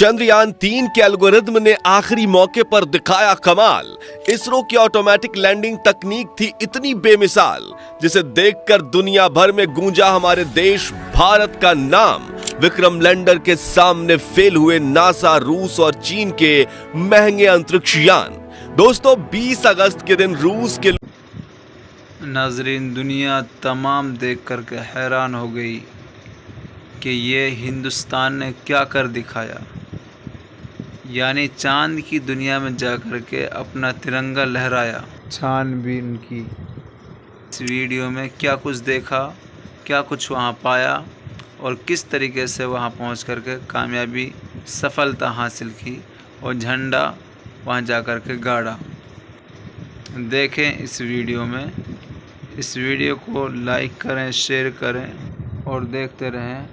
चंद्रयान-3 के एल्गोरिथम ने आखिरी मौके पर दिखाया कमाल। इसरो की ऑटोमेटिक लैंडिंग तकनीक थी इतनी बेमिसाल, जिसे देखकर दुनिया भर में गूंजा हमारे देश भारत का नाम। विक्रम लैंडर के सामने फेल हुए नासा, रूस और चीन के महंगे अंतरिक्ष यान। दोस्तों, 20 अगस्त के दिन रूस के नाजरीन, दुनिया तमाम देख कर के हैरान हो गई कि ये हिंदुस्तान ने क्या कर दिखाया। यानी चांद की दुनिया में जाकर के अपना तिरंगा लहराया। छानबीन की इस वीडियो में क्या कुछ देखा, क्या कुछ वहाँ पाया और किस तरीके से वहाँ पहुँच कर के कामयाबी, सफलता हासिल की और झंडा वहाँ जाकर के गाड़ा। देखें इस वीडियो में। इस वीडियो को लाइक करें, शेयर करें और देखते रहें।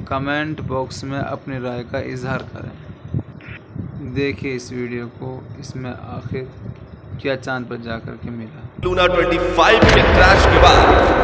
कमेंट बॉक्स में अपनी राय का इजहार करें। देखिए इस वीडियो को, इसमें आखिर क्या चांद पर जाकर के मिला। लूना 25 के क्रैश के बाद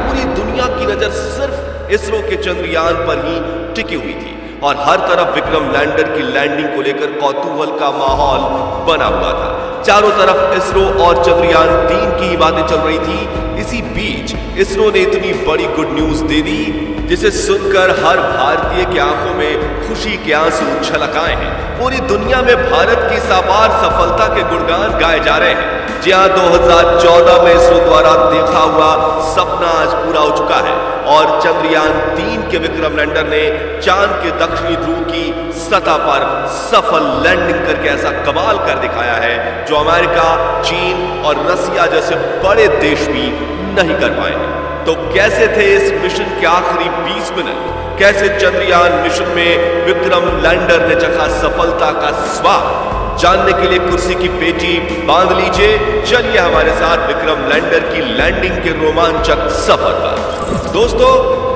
पूरी दुनिया की नजर सिर्फ इसरो के चंद्रयान पर ही टिकी हुई थी और हर तरफ विक्रम लैंडर की लैंडिंग को लेकर कौतूहल का माहौल बना हुआ था। चारों तरफ इसरो और चंद्रयान-3 की ही बातें चल रही थी। इसी बीच इसरो ने इतनी बड़ी गुड न्यूज दे दी, जिसे सुनकर हर भारतीय की आंखों में खुशी के आंसू छलक आए हैं। पूरी दुनिया में भारत की इस अपार सफलता के गुणगान गाए जा रहे हैं। जी हां, 2014 में इसरो द्वारा देखा हुआ सपना आज पूरा हो चुका है और चंद्रयान-3 के विक्रम लैंडर ने चांद के दक्षिणी ध्रुव की सतह पर सफल लैंडिंग करके ऐसा कमाल कर दिखाया है जो अमेरिका, चीन और रसिया जैसे बड़े देश भी नहीं कर पाए हैं। तो कैसे थे इस मिशन के आखिरी 20 मिनट? कैसे चंद्रयान मिशन में विक्रम लैंडर ने चखा सफलता का स्वाद? जानने के लिए कुर्सी की पेटी बांध लीजिए। चलिए हमारे साथ विक्रम लैंडर की लैंडिंग के रोमांचक सफर पर। दोस्तों,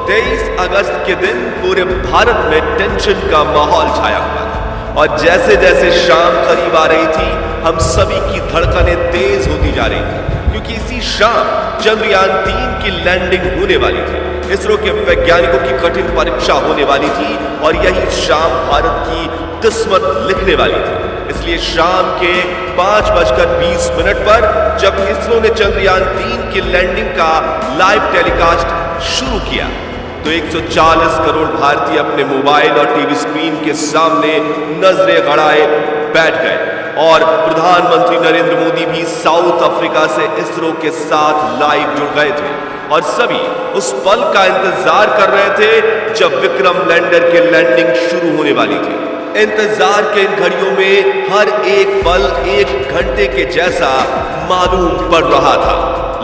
23 अगस्त के दिन पूरे भारत में टेंशन का माहौल छाया हुआ था और जैसे जैसे शाम करीब आ रही थी, हम सभी की धड़कनें तेज होती जा रही थी, क्योंकि इसी शाम चंद्रयान-3 की लैंडिंग होने वाली थी। इसरो के वैज्ञानिकों की कठिन परीक्षा होने वाली थी और यही शाम भारत की किस्मत लिखने वाली थी। इसलिए शाम के 5:20 पर जब इसरो ने चंद्रयान-3 की लैंडिंग का लाइव टेलीकास्ट शुरू किया, तो 140 करोड़ भारतीय अपने मोबाइल और टीवी स्क्रीन के सामने नजरें गड़ाए बैठ गए और प्रधानमंत्री नरेंद्र मोदी भी साउथ अफ्रीका से इसरो के साथ लाइव जुड़ गए थे और सभी उस पल का इंतजार कर रहे थे जब विक्रम लैंडर के लैंडिंग शुरू होने वाली थी। इंतजार के इन घड़ियों में हर एक पल 1 घंटे के जैसा मालूम पड़ रहा था,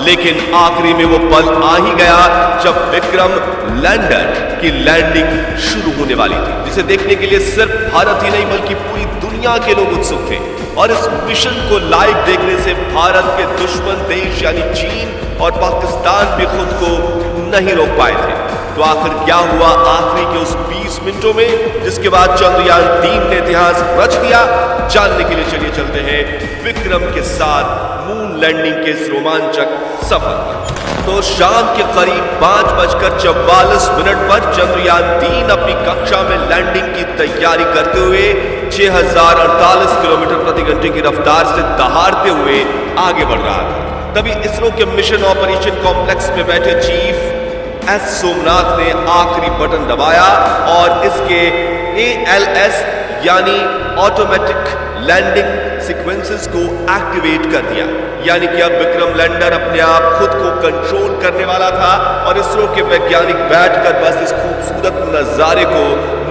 लेकिन आखिरी में वो पल आ ही गया जब विक्रम लैंडर की लैंडिंग शुरू होने वाली थी, जिसे देखने के लिए सिर्फ भारत ही नहीं बल्कि पूरी दुनिया के लोग उत्सुक थे। और इस मिशन को लाइव देखने से भारत के दुश्मन देश यानी चीन और पाकिस्तान भी खुद को नहीं रोक पाए थे। तो आखिर क्या हुआ आखिरी के उस 20 मिनटों में, जिसके बाद चंद्रयान-3 ने इतिहास रच दिया? जानने के लिए चलिए चलते हैं विक्रम के साथ मून लैंडिंग के इस रोमांचक सफर पर। तो शाम के करीब 5:44 पर चंद्रयान-3 अपनी कक्षा में लैंडिंग की तैयारी करते हुए 6048 किलोमीटर प्रति घंटे की रफ्तार से दहाड़ते हुए आगे बढ़ रहा था। तभी इसरो के मिशन ऑपरेशन कॉम्प्लेक्स में बैठे चीफ एस सोमनाथ ने आखिरी बटन दबाया और इसके ALS यानी ऑटोमेटिक लैंडिंग सीक्वेंसेस को एक्टिवेट कर दिया। यानी कि अब विक्रम लैंडर अपने आप खुद को कंट्रोल करने वाला था और इसरो के वैज्ञानिक बैठकर बस इस खूबसूरत नजारे को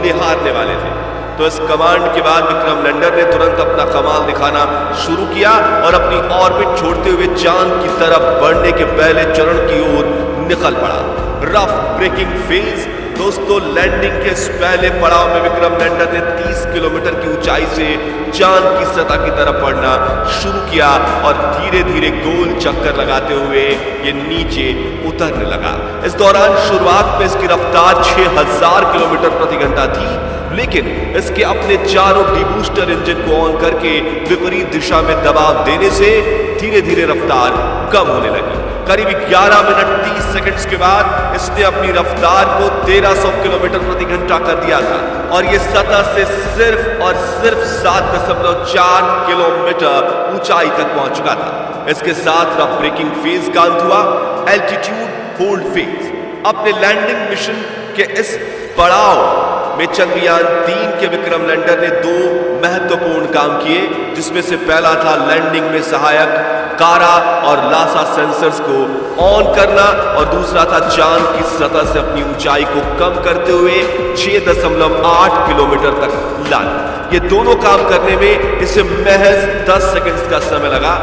निहारने वाले थे। तो इस कमांड के बाद विक्रम लैंडर ने तुरंत अपना कमाल दिखाना शुरू किया और अपनी ऑर्बिट छोड़ते हुए चांद की तरफ बढ़ने के पहले चरण की ओर निकल पड़ा। Rough breaking phase. दोस्तों, लैंडिंग के इस पहले पड़ाव में विक्रम लैंडर ने 30 किलोमीटर की ऊंचाई से चांद की सतह की तरफ बढ़ना शुरू किया और धीरे धीरे गोल चक्कर लगाते हुए ये नीचे उतरने लगा। इस दौरान शुरुआत में इसकी रफ्तार 6000 किलोमीटर प्रति घंटा थी, लेकिन इसके अपने चारों डीबूस्टर इंजन को ऑन करके विपरीत दिशा में दबाव देने से धीरे धीरे रफ्तार कम होने लगी। करीब 11 मिनट 30 सेकंड्स के बाद इसने अपनी रफ्तार को 1300 किलोमीटर प्रति घंटा कर दिया था और ये सतह से सिर्फ और सिर्फ 7.4 किलोमीटर ऊंचाई तक पहुंच चुका था। इसके साथ रफ ब्रेकिंग फेज का अंत हुआ, एल्टीट्यूड होल्ड फेज। अपने लैंडिंग मिशन के इस पड़ाव में चंद्रयान 3 के विक्रम लैंडर ने 2 महत्वपूर्ण काम किए, जिसमें से पहला था लैंडिंग में सहायक कारा और लासा सेंसर्स को ऑन करना और दूसरा था चांद की सतह से अपनी ऊंचाई को कम करते हुए 6.8 किलोमीटर तक लाना। ये दोनों काम करने में इसे महज 10 सेकंड्स का समय लगा।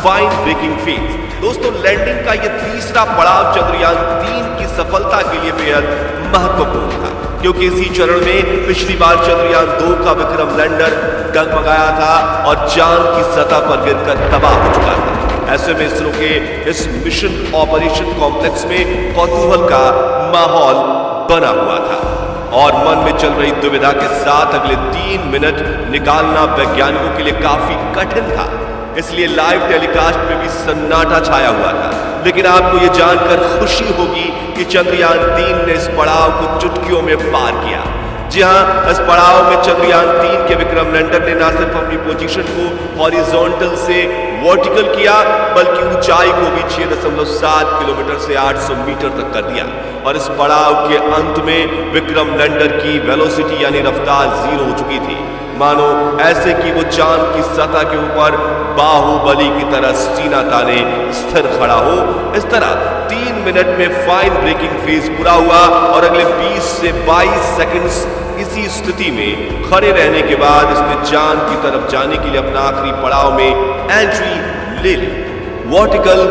Fine braking phase. दोस्तों, लैंडिंग का ये तीसरा पड़ाव चंद्रयान 3 की सफलता के लिए बेहद महत्वपूर्ण था, क्योंकि इसी चरण में पिछली बार चंद्रयान 2 का विक्रम लैंडर डगमगाया था और चांद की सतह पर गिरकर तबाह हो चुका था। ऐसे में इसरो के इस मिशन ऑपरेशन कॉम्प्लेक्स में कौतूहल का माहौल बना हुआ था और मन में चल रही दुविधा के साथ अगले 3 मिनट निकालना वैज्ञानिकों के लिए काफी कठिन था। इसलिए लाइव टेलीकास्ट में भी सन्नाटा छाया हुआ था। लेकिन आपको यह जानकर खुशी होगी कि चंद्रयान 3 ने इस पड़ाव को चुटकियों में पार किया। जी हां, इस पड़ाव में चंद्रयान 3 के विक्रम लैंडर ने न सिर्फ अपनी पोजीशन को हॉरिजॉन्टल से वर्टिकल किया, बल्कि ऊंचाई को भी 6.7 किलोमीटर से 800 मीटर तक कर दिया। और इस पड़ाव के अंत में विक्रम लैंडर की वेलोसिटी यानी रफ्तार 0 हो चुकी थी, मानो ऐसे कि वो चांद की सतह के ऊपर बाहुबली की तरह सीना ताने स्थिर खड़ा हो। इस तरह 3 मिनट में फाइन ब्रेकिंग फेज पूरा हुआ और अगले 20 से 22 सेकंड्स इसी स्थिति में खड़े रहने के बाद इसने चांद की तरफ जाने के लिए अपना आखिरी पड़ाव में एंट्री ले ली। वर्टिकल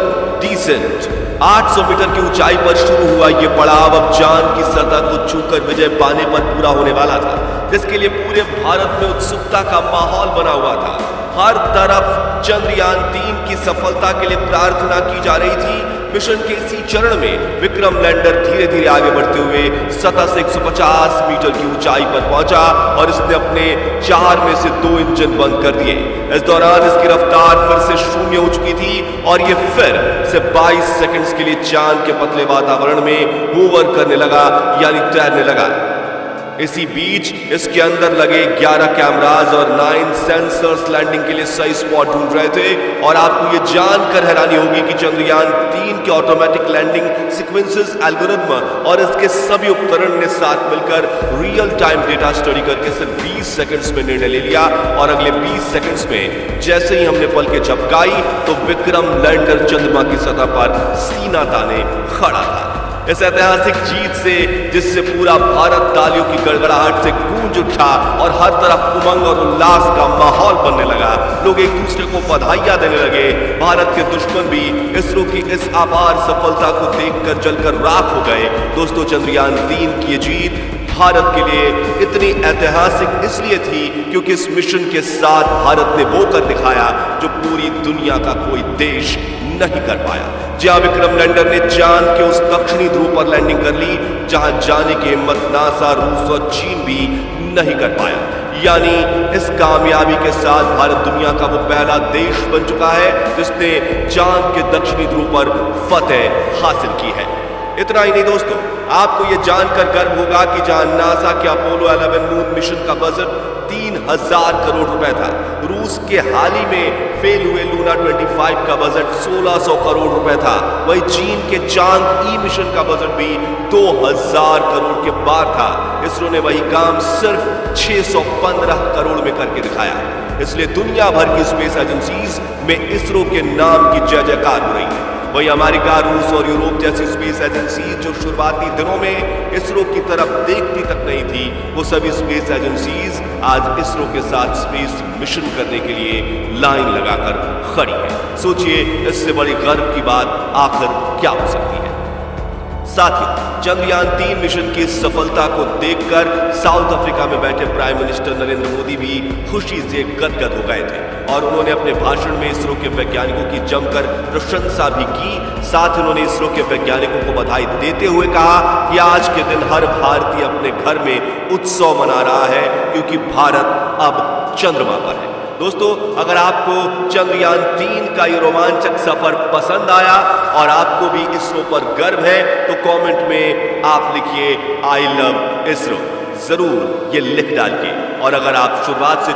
डिसेंट 800 मीटर की ऊंचाई पर शुरू हुआ यह पड़ाव अब चांद की सतह को छूकर विजय पाने पर पूरा होने वाला था, जिसके लिए पूरे भारत में उत्सुकता का माहौल बना हुआ था। हर तरफ चंद्रयान 3 की सफलता के लिए प्रार्थना की जा रही थी। मिशन के इसी चरण में विक्रम लैंडर धीरे धीरे आगे बढ़ते हुए सतह से 150 मीटर की ऊंचाई पर पहुंचा और इसने अपने 4 में से 2 इंजन बंद कर दिए। इस दौरान इसकी रफ्तार फिर से 0 हो चुकी थी और ये फिर से 22 सेकंड्स के लिए चांद के पतले वातावरण में होवर करने लगा, यानी तैरने लगा। इसी बीच इसके अंदर लगे 11 कैमराज और 9 सेंसर्स लैंडिंग के लिए सही स्पॉट ढूंढ रहे थे। और आपको यह जानकर हैरानी होगी कि चंद्रयान 3 के ऑटोमेटिक लैंडिंग सीक्वेंसेस एल्गोरिथम और इसके सभी उपकरण ने साथ मिलकर रियल टाइम डेटा स्टडी करके सिर्फ 20 सेकंड्स में निर्णय ले लिया। और अगले 20 सेकंड्स में जैसे ही हमने पलकें झपकाई तो विक्रम लैंडर चंद्रमा की सतह पर सीना ताने खड़ा था। इस ऐतिहासिक जीत से, जिससे पूरा भारत तालियों की गड़गड़ाहट से गूंज उठा और हर तरफ उमंग और उल्लास का माहौल बनने लगा, लोग एक दूसरे को बधाइयां देने लगे। भारत के दुश्मन भी इसरो की इस अपार सफलता को देखकर जलकर राख हो गए। दोस्तों, चंद्रयान 3 की जीत भारत के लिए इतनी ऐतिहासिक इसलिए थी क्योंकि इस मिशन के साथ भारत ने वो कर दिखाया जो पूरी दुनिया का कोई देश नहीं कर पाया। जहां विक्रम लैंडर ने चांद के उस दक्षिणी ध्रुव पर लैंडिंग कर ली जहां जाने की हिम्मत नासा, रूस और चीन भी नहीं कर पाया। यानी इस कामयाबी के साथ भारत दुनिया का वो पहला देश बन चुका है जिसने चांद के दक्षिणी ध्रुव पर फतेह हासिल की है। इतना ही नहीं दोस्तों, आपको यह जानकर गर्व होगा कि जहां नासा के अपोलो 11 मून मिशन का बजट 3000 करोड़ रुपए था, रूस के हाल ही में फेल हुए लूना 25 का बजट 1600 करोड़ रुपए था। वहीं चीन के चांद ई मिशन का बजट भी 2000 करोड़ के पार था। इसरो ने वही काम सिर्फ 615 करोड़ में करके दिखाया। इसलिए दुनिया भर की स्पेस एजेंसीज में इसरो के नाम की जय जयकार हो रही है। वही अमेरिका, रूस और यूरोप जैसी स्पेस एजेंसीज जो शुरुआती दिनों में इसरो की तरफ देखती तक नहीं थी, वो सभी स्पेस एजेंसीज आज इसरो के साथ स्पेस मिशन करने के लिए लाइन लगाकर खड़ी है। सोचिए, इससे बड़ी गर्व की बात आखिर क्या हो सकती है। साथियों, चंद्रयान 3 मिशन की सफलता को देखकर साउथ अफ्रीका में बैठे प्राइम मिनिस्टर नरेंद्र मोदी भी खुशी से गदगद हो गए थे और उन्होंने अपने भाषण में इसरो के वैज्ञानिकों की जमकर प्रशंसा भी की। साथ ही उन्होंने इसरो के वैज्ञानिकों को बधाई देते हुए कहा कि आज के दिन हर भारतीय अपने घर में उत्सव मना रहा है क्योंकि भारत अब चंद्रमा पर है। दोस्तों, अगर आपको चंद्रयान 3 का ये रोमांचक सफर पसंद आया और आपको भी इसरो पर गर्व है तो कमेंट में आप लिखिए आई लव इसरो, जरूर ये लिख डालिए। और अगर आप शुरुआत से